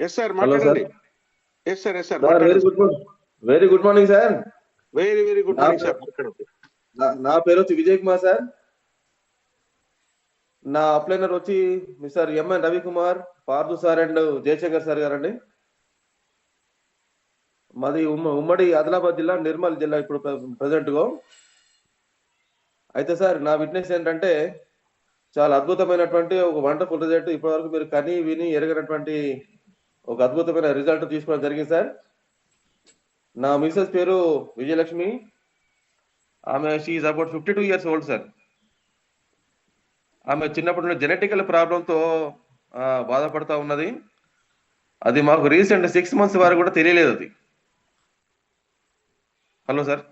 Yes sir, hello sir. మాట్లాడండి. Yes sir, yes sir, sir మాట్లాడండి. Very good morning sir. Very very good morning sir, మాట్లాడండి. నా పేరు వచ్చి విజయ్ కుమార్ సార్. నా అప్లైనర్ వచ్చి mister MN Ravikumar, Partha sir and Jayashankar sir గారండి. మాది ఉమ్మడి ఆదిలాబాద్ జిల్లా, నిర్మల్ జిల్లా ఇప్పుడు ప్రెసెంట్ గా. అయితే సార్ నా విట్నెస్ ఏంటంటే చాలా అద్భుతమైనటువంటి ఒక వండర్ఫుల్ రిజల్ట్. ఇప్పటి వరకు మీరు కని విని ఎరగనటువంటి ఒక అద్భుతమైన రిజల్ట్ తీసుకోవడం జరిగింది సార్. నా మిసెస్ పేరు విజయలక్ష్మి. ఆమె she about 52 years old sir. ఆమె చిన్నప్పటి నుండి జెనెటికల్ ప్రాబ్లంతో బాధపడతా ఉన్నది. అది మాకు రీసెంట్ 6 months వరకు కూడా తెలియలేదు అది. Hello sir.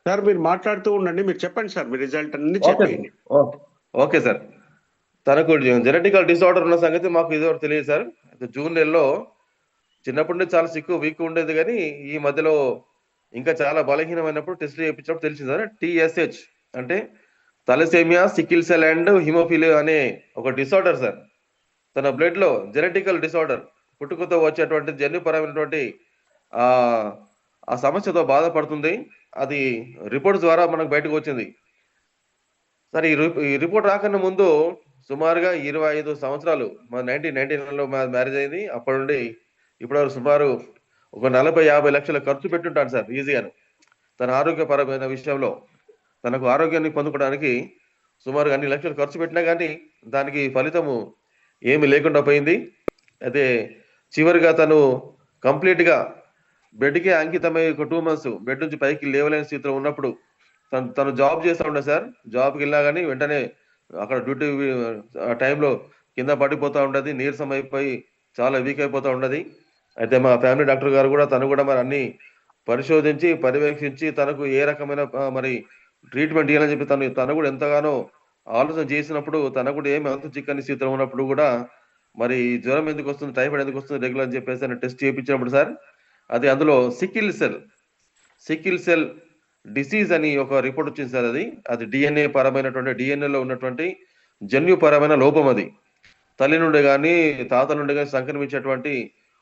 సార్ మీరు మాట్లాడుతూ ఉండండి, మీరు చెప్పండి సార్, మీ రిజల్ట్ అన్ని చెప్పండి. Okay sir. తనకు జెనెటికల్ డిసార్డర్ ఉన్న సంగతి మాకు ఇదివరకు తెలియదు సార్. జూన్ నెలలో చిన్నప్పటి నుండి చాలా వీక్ ఉండేది, కానీ ఈ మధ్యలో ఇంకా చాలా బలహీనమైనప్పుడు టెస్ట్ చేయించినప్పుడు తెలిసింది సార్. TSH అంటే thalassaemia, sickle cell and haemophilia అనే ఒక డిసార్డర్ సార్. తన బ్లడ్ లో జెనెటికల్ డిసార్డర్, పుట్టుకతో వచ్చేటువంటి జన్యుపరమైనటువంటి ఆ సమస్యతో బాధపడుతుంది. అది రిపోర్ట్ ద్వారా మనకు బయటకు వచ్చింది సార్. ఈ రిపోర్ట్ రాకన్నా ముందు సుమారుగా 25 సంవత్సరాలు, 1999లో మ్యారేజ్ అయింది. అప్పటి నుండి ఇప్పటివరకు సుమారు ఒక 40-50 లక్షల ఖర్చు పెట్టుంటాను సార్ ఈజీగా. తన ఆరోగ్యపరమైన విషయంలో తనకు ఆరోగ్యాన్ని పొందుకోవడానికి సుమారుగా అన్ని లక్షలు ఖర్చు పెట్టినా కానీ దానికి ఫలితము ఏమి లేకుండా పోయింది. అయితే చివరిగా తను కంప్లీట్గా బెడ్కే అంకితమై ఒక 2 months బెడ్ నుంచి పైకి లేవలేని స్థితిలో ఉన్నప్పుడు తను జాబ్ చేస్తూ ఉండే సార్. జాబ్కి వెళ్ళా కానీ వెంటనే అక్కడ డ్యూటీ టైంలో కింద పడిపోతూ ఉండదు, నీరసం అయిపోయి చాలా వీక్ అయిపోతూ ఉండదు. అయితే మా ఫ్యామిలీ డాక్టర్ గారు కూడా తను కూడా మరి అన్ని పరిశోధించి పర్యవేక్షించి తనకు ఏ రకమైన మరి ట్రీట్మెంట్ ఇవ్వాలని చెప్పి తను కూడా ఎంతగానో ఆలోచన చేసినప్పుడు తనకు కూడా ఏమి అంత చిక్కని స్థితిలో ఉన్నప్పుడు కూడా మరి జ్వరం ఎందుకు వస్తుంది, టైఫాయిడ్ ఎందుకు వస్తుంది రెగ్యులర్ అని చెప్పేసి టెస్ట్ చేయించినప్పుడు సార్ అది అందులో సికిల్ సెల్ డిసీజ్ అని ఒక రిపోర్ట్ వచ్చింది సార్. అది DNA పరమైనటువంటి డిఎన్ఏలో ఉన్నటువంటి జన్యుపరమైన లోపం. అది తల్లి నుండి కానీ తాత నుండి కానీ సంక్రమించేటువంటి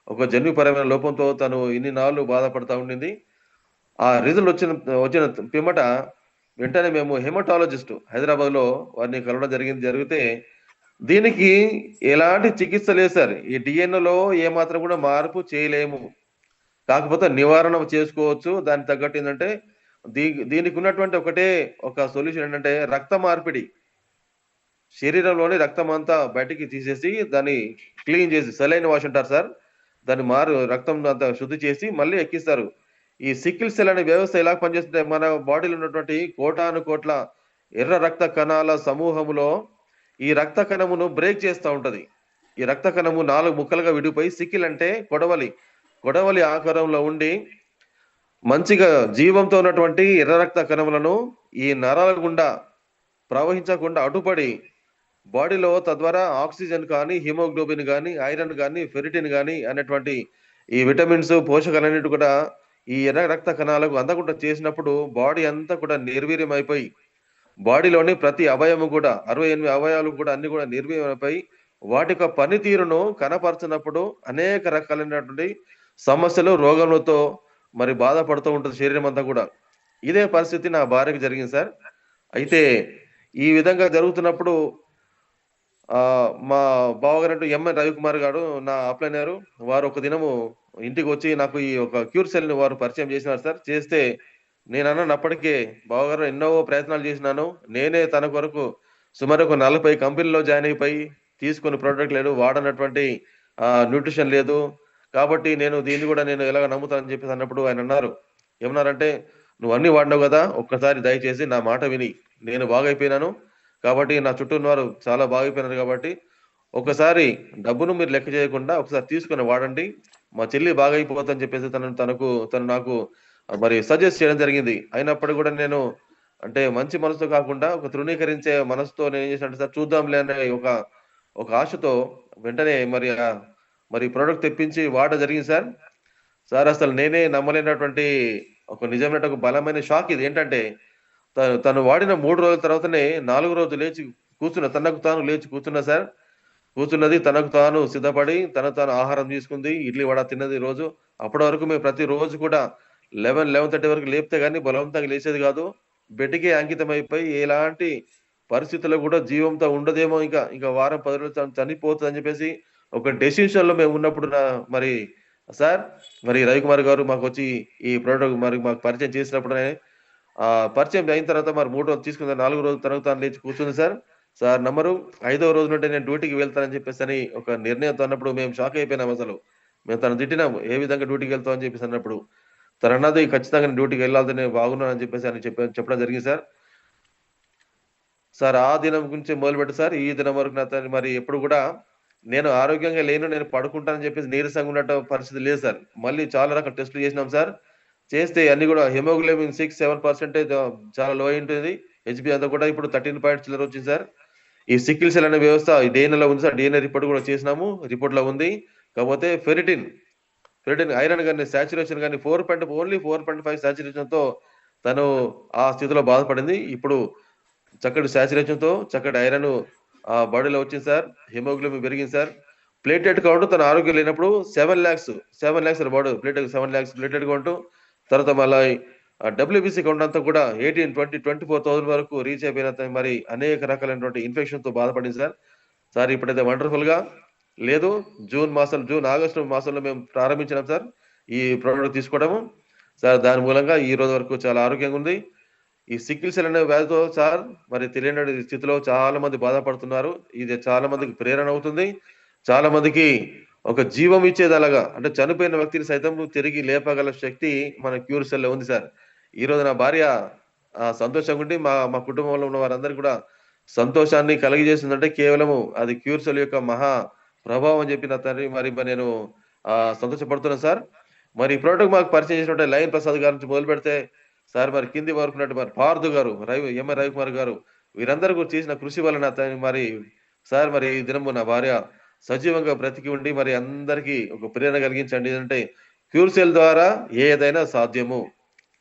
ఒక జన్యుపరమైన లోపంతో తను ఇన్ని నాళ్ళు బాధపడతా ఉండింది. ఆ రిజల్ట్ వచ్చిన పిమ్మట వెంటనే మేము హెమటాలజిస్ట్ హైదరాబాద్ లో వారిని కలవడం జరిగితే దీనికి ఎలాంటి చికిత్స లేదు సార్. ఈ డిఎన్ఏలో ఏమాత్రం కూడా మార్పు చేయలేము, కాకపోతే నివారణ చేసుకోవచ్చు. దానికి తగ్గట్టు ఏంటంటే దీనికి ఉన్నటువంటి ఒక సొల్యూషన్ ఏంటంటే రక్త మార్పిడి. శరీరంలోని రక్తం అంతా బయటికి తీసేసి దాన్ని క్లీన్ చేసి సెలైన్ వాష్ అంటారు సార్, దాన్ని రక్తం అంతా శుద్ధి చేసి మళ్ళీ ఎక్కిస్తారు. ఈ సికిల్ సెల్ అనే వ్యవస్థ ఎలా పనిచేస్తుంటే మన బాడీలో ఉన్నటువంటి కోటాను కోట్ల ఎర్ర రక్త కణాల సమూహములో ఈ రక్త కణమును బ్రేక్ చేస్తూ ఉంటది. ఈ రక్త కణము 4 ముక్కలుగా విడిపోయి సికిల్ అంటే కొడవలి ఆకారంలో ఉండి మంచిగా జీవంతో ఉన్నటువంటి ఎర్ర రక్త కణములను ఈ నరాల గుండా ప్రవహించకుండా అడ్డుపడి బాడీలో తద్వారా ఆక్సిజన్ కానీ, హిమోగ్లోబిన్ కానీ, ఐరన్ కానీ, ఫెరిటిన్ కానీ అనేటువంటి ఈ విటమిన్స్ పోషకాలన్నిటి కూడా ఈ ఎర్ర రక్త కణాలకు అందకుండా చేసినప్పుడు బాడీ అంతా కూడా నిర్వీర్యం అయిపోయి బాడీలోని ప్రతి అవయవం కూడా 68 అవయవాలు కూడా అన్ని కూడా నిర్వీర్యమైపోయి వాటి యొక్క పనితీరును కనపరచినప్పుడు అనేక రకాలైనటువంటి సమస్యలు, రోగములతో మరి బాధపడుతూ ఉంటుంది శరీరం అంతా కూడా. ఇదే పరిస్థితి నా భార్యకి జరిగింది సార్. అయితే ఈ విధంగా జరుగుతున్నప్పుడు మా బావగారు ఎంఎన్ రవికుమార్ గారు, నా అప్లైనరు, వారు ఒక దినము ఇంటికి వచ్చి నాకు ఈ ఒక క్యూర్ సెల్ ని వారు పరిచయం చేసినారు సార్. చేస్తే నేను అన్నాను అప్పటికే, బావగారు ఎన్నో ప్రయత్నాలు చేసినాను, నేనే తన కొరకు సుమారు ఒక 40 కంపెనీలో జాయిన్ అయిపోయి తీసుకుని ప్రోడక్ట్ లేదు, వాడనటువంటి న్యూట్రిషన్ లేదు, కాబట్టి దీన్ని కూడా నేను ఎలాగ నమ్ముతానని చెప్పేసి అన్నప్పుడు ఆయన అన్నారు, ఏమన్నారంటే, నువ్వు అన్ని వాడినావు కదా, ఒక్కసారి దయచేసి నా మాట విని, నేను బాగైపోయినాను కాబట్టి నా చుట్టూ వారు చాలా బాగైపోయినారు కాబట్టి ఒకసారి డబ్బును మీరు లెక్క చేయకుండా ఒకసారి తీసుకుని వాడండి, మా చెల్లి బాగైపోతుందని చెప్పేసి తను నాకు మరి సజెస్ట్ చేయడం జరిగింది. అయినప్పటికీ కూడా నేను అంటే మంచి మనసుతో కాకుండా ఒక తృణీకరించే మనసుతో నేను ఏం చేశానంటే సార్, చూద్దాంలే అనే ఒక ఆశతో వెంటనే మరి ప్రోడక్ట్ తెప్పించి వాడడం జరిగింది సార్. అసలు నేనే నమ్మలేనటువంటి ఒక నిజమైన ఒక బలమైన షాక్ ఇది. ఏంటంటే తను వాడిన 3 రోజుల తర్వాతనే 4వ రోజు లేచి కూర్చున్నా, తనకు తాను లేచి కూర్చున్నా సార్. కూర్చున్నది, తనకు తాను సిద్ధపడి తనకు తాను ఆహారం తీసుకుంది, ఇడ్లీ వడ తిన్నది రోజు. అప్పటి వరకు మేము ప్రతి రోజు కూడా 11:30 వరకు లేపితే గానీ బలవంతంగా లేచేది కాదు. బెడ్‌కే అంకితం అయిపోయి ఎలాంటి పరిస్థితుల్లో కూడా జీవంతో ఉండదేమో, ఇంకా వారం 10 రోజులు చనిపోతదని చెప్పేసి ఒక డెసిషన్‌లో మేము ఉన్నప్పుడు మరి సార్, మరి రవికుమార్ గారు మాకొచ్చి ఈ ప్రొడక్ట్ మరి మాకు పరిచయం చేసినప్పుడే పరిచయం అయిన తర్వాత మరి 3 రోజులు తీసుకున్న 4 రోజులు తనకు తాను లేచి కూర్చుంది సార్. సార్ నమ్మరు, 5వ రోజు నుండి నేను డ్యూటీకి వెళ్తానని చెప్పేసని ఒక నిర్ణయంతో అన్నప్పుడు మేము షాక్ అయిపోయినాం అసలు. మేము తనని తిట్టినాము. ఏ విధంగా డ్యూటీకి వెళ్తావు అని చెప్పేసి అన్నప్పుడు. తనన్నది ఖచ్చితంగా నేను డ్యూటీకి వెళ్ళాల్సిందే బాగున్నానని చెప్పేసి అని చెప్పడం జరిగింది సార్. సార్ ఆ దినం గురించి మొదలుపెట్టి సార్ ఈ దినం వరకు నాతోని మరి ఎప్పుడు కూడా నేను ఆరోగ్యంగా లేను, నేను పడుకుంటానని చెప్పేసి నీరసంగా ఉన్నట్టు పరిస్థితి లేదు సార్. మళ్ళీ చాలా రకాల టెస్టులు చేసినాం సార్. చేస్తే అన్ని కూడా హిమోగ్లోబిన్ 6, 7% చాలా లో అయి ఉంటుంది. హెచ్‌బీ అంతా కూడా ఇప్పుడు 13 పాయింట్ చిల్లర వచ్చింది సార్. ఈ సికిల్ సెల్ అనే వ్యవస్థ ఈ డీఎన్ఏలో ఉంది సార్. డీఎన్ఏ రిపోర్ట్ కూడా చేసినాము. రిపోర్ట్‌లో ఉంది. కాకపోతే ఫెరిటిన్ ఐరన్ గాని సాచురేషన్ గాని ఓన్లీ 4.5 సాచురేషన్‌తో తను ఆ స్థితిలో బాధపడింది. ఇప్పుడు చక్కటి సాచురేషన్‌తో చక్కటి ఐరన్ బాడీలో వచ్చింది సార్. హిమోగ్లోబిన్ పెరిగింది సార్. ప్లేటెట్ కౌంట్ తన ఆరోగ్యం లేనప్పుడు 7,00,000 బాడీ ప్లేటెట్ 7,00,000 ప్లేటెట్ కౌంట్. తర్వాత మళ్ళా డబ్ల్యూబీసీ కౌంట్ అంతా కూడా 18, 20, 24,000 వరకు రీచ్ అయిపోయిన మరి అనేక రకాలైనటువంటి ఇన్ఫెక్షన్‌తో బాధపడింది సార్. సార్ ఇప్పుడైతే వండర్‌ఫుల్‌గా లేదు. ఆగస్టు మాసంలో మేము ప్రారంభించినాం సార్ ఈ ప్రొడక్ట్ తీసుకోవడము. సార్ దాని మూలంగా ఈ రోజు వరకు చాలా ఆరోగ్యంగా ఉంది. ఈ సికిల్ సెల్ అనే వ్యాధితో సార్ మరి తెలియని స్థితిలో చాలా మంది బాధపడుతున్నారు. ఇది చాలా మందికి ప్రేరణ అవుతుంది. చాలా మందికి ఒక జీవం ఇచ్చేదలాగా అంటే చనిపోయిన వ్యక్తిని సైతం తిరిగి లేపగల శక్తి మన క్యూర్ సెల్‌లో ఉంది సార్. ఈరోజు నా భార్య సంతోషంగా ఉండి మా మా కుటుంబంలో ఉన్న వారందరికీ కూడా సంతోషాన్ని కలుగజేసిందంటే కేవలము అది క్యూర్ సెల్ యొక్క మహా ప్రభావం అని చెప్పి నా తండ్రి మరి నేను సంతోషపడుతున్నాను సార్. మరి ఈ ప్రోడక్ట్ మాకు పరిచయం చేసినటువంటి లయన్ ప్రసాద్ గారి నుంచి మొదలుపెడితే సార్ మరి కింది వరకు ఉన్నట్టు మరి పార్థు గారు, రవికుమార్ గారు వీరందరూ కూడా చేసిన కృషి వలన మరి సార్ మరి ఈ దినము నా భార్య సజీవంగా బ్రతికి ఉండి మరి అందరికీ ఒక ప్రేరణ కలిగించండి. అంటే క్యూర్ సెల్ ద్వారా ఏదైనా సాధ్యము.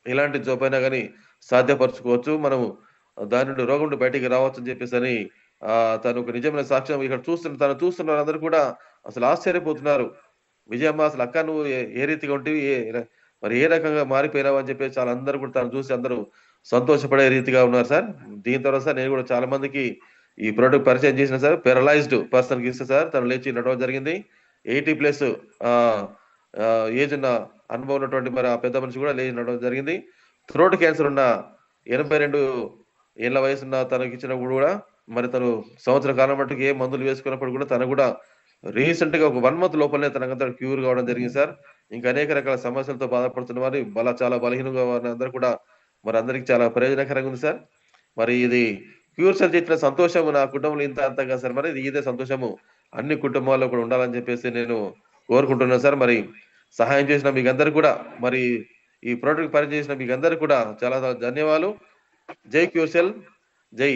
ఎలాంటి జబ్బైనా గాని సాధ్యపరచుకోవచ్చు. మనము దాని నుండి రోగం నుండి బయటికి రావచ్చు అని చెప్పేసని తను ఒక నిజమైన సాక్ష్యం ఇక్కడ తను చూస్తున్న వారందరూ కూడా అసలు ఆశ్చర్యపోతున్నారు. విజయమ్మ అసలు అక్క నువ్వు ఏ రీతిగా ఉంటివి? మరి ఏ రకంగా మారిపోయినావు అని చెప్పేసి చాలా అందరూ కూడా తను చూసి అందరూ సంతోషపడే రీతిగా ఉన్నారు సార్. దీని తర్వాత సార్ నేను కూడా చాలా మందికి ఈ ప్రొడక్ట్ పరిచయం చేసిన సార్. పారలైజ్డ్ పర్సన్‌కి ఇస్తే సార్ తను లేచి నడవడం జరిగింది. 80+ ఏజ్ ఉన్న అనుభవం ఉన్నటువంటి మరి ఆ పెద్ద మనిషి కూడా లేచి నడవడం జరిగింది. థ్రోట్ క్యాన్సర్ ఉన్న 82 ఏళ్ల వయసున్న తనకిచ్చినప్పుడు కూడా మరి తను సంవత్సర కాలం మట్టుకు ఏ మందులు వేసుకున్నప్పుడు కూడా తను కూడా రీసెంట్‌గా ఒక 1 మంత్ లోపలనే తనకంతా క్యూర్ కావడం జరిగింది సార్. ఇంకా అనేక రకాల సమస్యలతో బాధపడుతున్న వారు చాలా బలహీనంగా వారందరూ కూడా మరి అందరికి చాలా ప్రయోజనకరంగా ఉంది సార్. మరి ఇది క్యూర్ సెల్ తెచ్చిన సంతోషం నా కుటుంబంలో ఇంత అంత కాదు సార్. మరి ఇదే సంతోషము అన్ని కుటుంబాల్లో కూడా ఉండాలని చెప్పేసి నేను కోరుకుంటున్నాను సార్. మరి సహాయం చేసిన మీకందరికి కూడా మరి ఈ ప్రోడక్ట్ పరిచయం చేసిన మీకందరికి కూడా చాలా ధన్యవాదాలు. జై క్యూర్ సెల్. జై